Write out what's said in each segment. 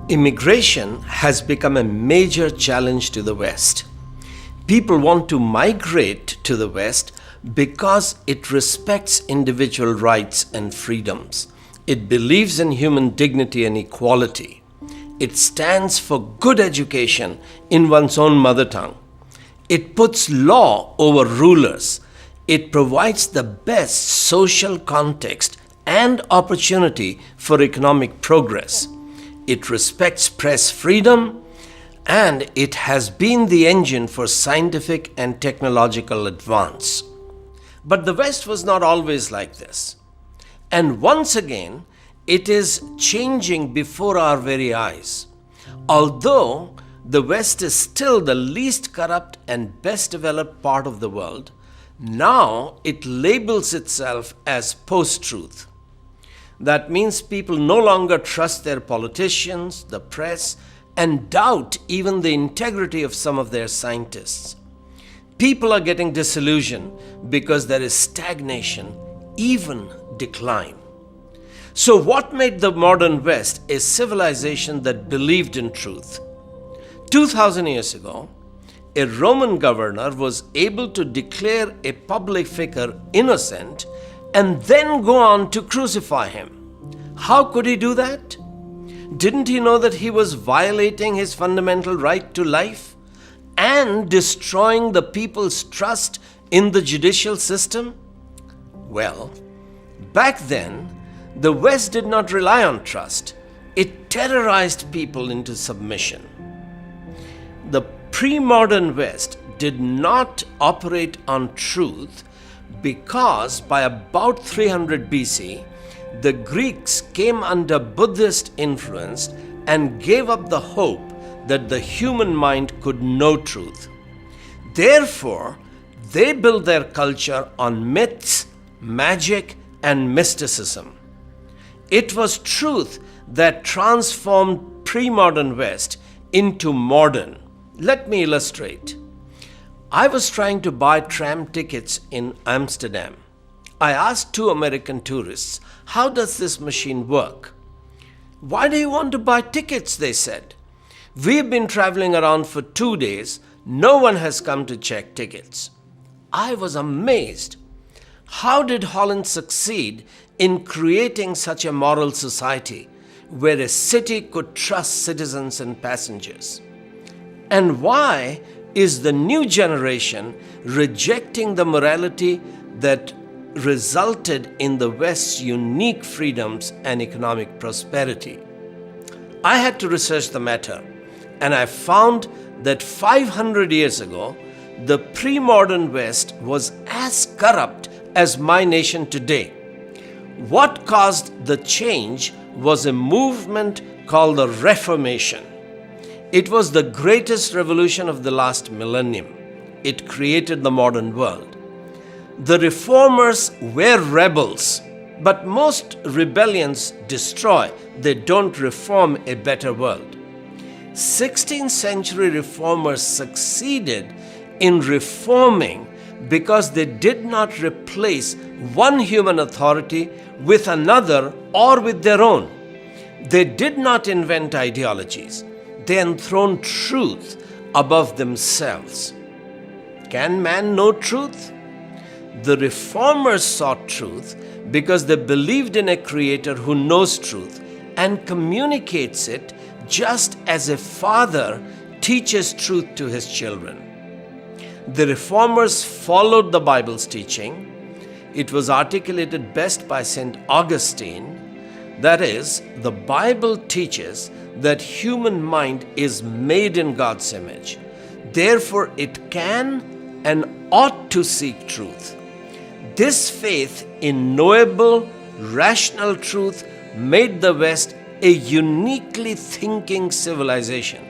Immigration has become a major challenge to the West. People want to migrate to the West because it respects individual rights and freedoms. It believes in human dignity and equality. It stands for good education in one's own mother tongue. It puts law over rulers. It provides the best social context and opportunity for economic progress. It respects press freedom, and it has been the engine for scientific and technological advance. But the West was not always like this. And once again, it is changing before our very eyes. Although the West is still the least corrupt and best developed part of the world, now it labels itself as post-truth. That means people no longer trust their politicians, the press, and doubt even the integrity of some of their scientists. People are getting disillusioned because there is stagnation, even decline. So what made the modern West a civilization that believed in truth? 2000 years ago, a Roman governor was able to declare a public figure innocent and then go on to crucify him. How could he do that? Didn't he know that he was violating his fundamental right to life and destroying the people's trust in the judicial system? Well, back then, the West did not rely on trust. It terrorized people into submission. The pre-modern West did not operate on truth because by about 300 BC, the Greeks came under Buddhist influence and gave up the hope that the human mind could know truth. Therefore, they built their culture on myths, magic, and mysticism. It was truth that transformed pre-modern West into modern. Let me illustrate. I was trying to buy tram tickets in Amsterdam. I asked two American tourists, "How does this machine work?" "Why do you want to buy tickets?" they said. "We've been traveling around for 2 days. No one has come to check tickets." I was amazed. How did Holland succeed in creating such a moral society where a city could trust citizens and passengers? And why is the new generation rejecting the morality that resulted in the West's unique freedoms and economic prosperity? I had to research the matter, and I found that 500 years ago, the pre-modern West was as corrupt as my nation today. What caused the change was a movement called the Reformation. It was the greatest revolution of the last millennium. It created the modern world. The reformers were rebels, but most rebellions destroy. They don't reform a better world. 16th century reformers succeeded in reforming because they did not replace one human authority with another or with their own. They did not invent ideologies. They enthroned truth above themselves. Can man know truth? The reformers sought truth because they believed in a creator who knows truth and communicates it just as a father teaches truth to his children. The reformers followed the Bible's teaching. It was articulated best by St. Augustine. That is, the Bible teaches that human mind is made in God's image. Therefore, it can and ought to seek truth. This faith in knowable, rational truth made the West a uniquely thinking civilization.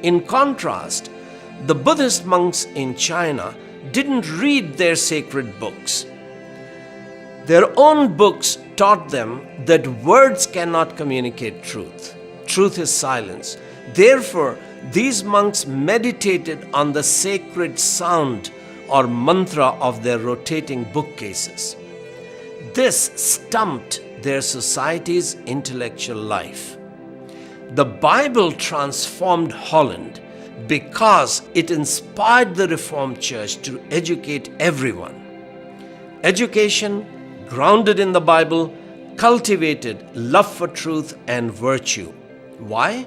In contrast, the Buddhist monks in China didn't read their sacred books. Their own books taught them that words cannot communicate truth. Truth is silence. Therefore, these monks meditated on the sacred sound or mantra of their rotating bookcases. This stumped their society's intellectual life. The Bible transformed Holland because it inspired the Reformed Church to educate everyone. Education, grounded in the Bible, cultivated love for truth and virtue. Why?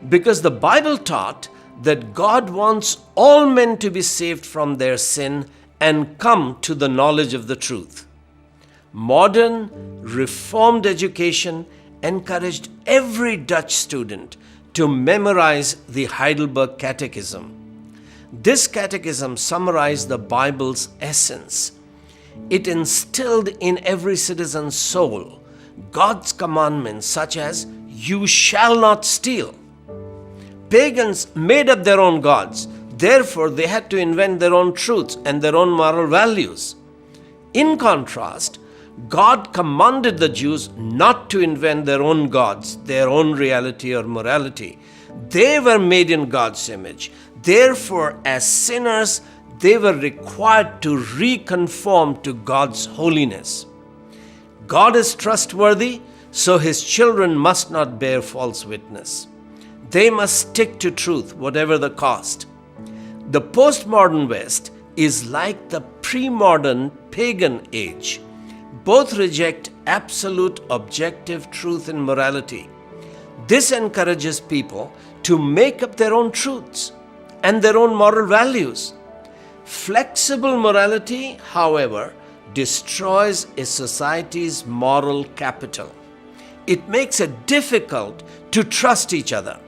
Because the Bible taught that God wants all men to be saved from their sin and come to the knowledge of the truth. Modern, Reformed education encouraged every Dutch student to memorize the Heidelberg Catechism. This catechism summarized the Bible's essence. It instilled in every citizen's soul God's commandments such as, "You shall not steal." Pagans made up their own gods. Therefore, they had to invent their own truths and their own moral values. In contrast, God commanded the Jews not to invent their own gods, their own reality or morality. They were made in God's image. Therefore, as sinners, they were required to reconform to God's holiness. God is trustworthy, so His children must not bear false witness. They must stick to truth, whatever the cost. The postmodern West is like the pre-modern pagan age. Both reject absolute objective truth and morality. This encourages people to make up their own truths and their own moral values. Flexible morality, however, destroys a society's moral capital. It makes it difficult to trust each other.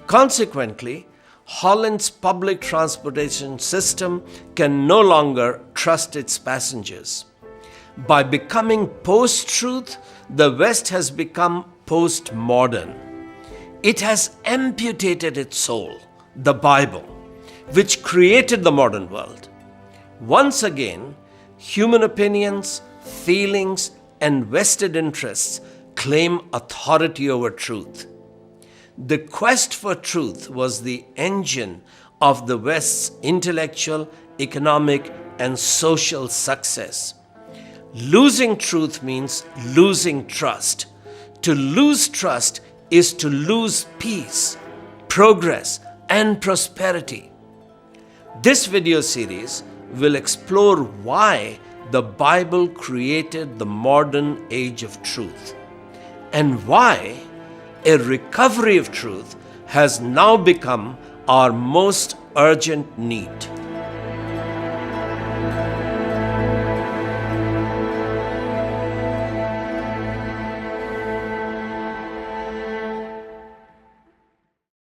Consequently, Holland's public transportation system can no longer trust its passengers. By becoming post-truth, the West has become post-modern. It has amputated its soul, the Bible, which created the modern world. Once again, human opinions, feelings, and vested interests claim authority over truth. The quest for truth was the engine of the West's intellectual, economic, and social success. Losing truth means losing trust. To lose trust is to lose peace, progress, and prosperity. This video series will explore why the Bible created the modern age of truth and why a recovery of truth has now become our most urgent need.